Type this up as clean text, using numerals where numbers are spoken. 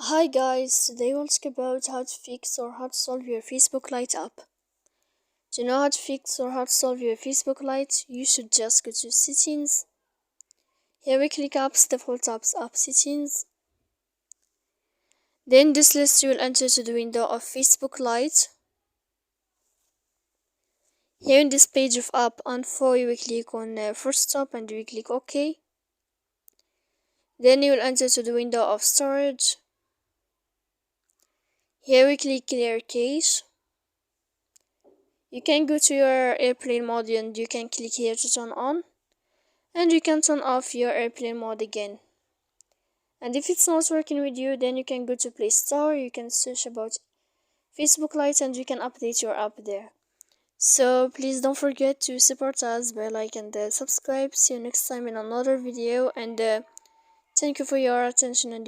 Hi guys, today we'll talk about how to fix or how to solve your Facebook Lite app. To know how to fix or how to solve your Facebook Lite, you should just go to settings. Here we click apps, default apps, app settings. Then this list you will enter to the window of Facebook Lite. Here in this page of app info, you will click on first stop and you will click OK. Then you will enter to the window of storage. Here we click clear cache. You can go to your airplane mode and you can click here to turn on, and you can turn off your airplane mode again. And if it's not working with you, then you can go to Play Store, you can search about Facebook Lite and you can update your app there. So please don't forget to support us by like and subscribe. See you next time in another video, and thank you for your attention and your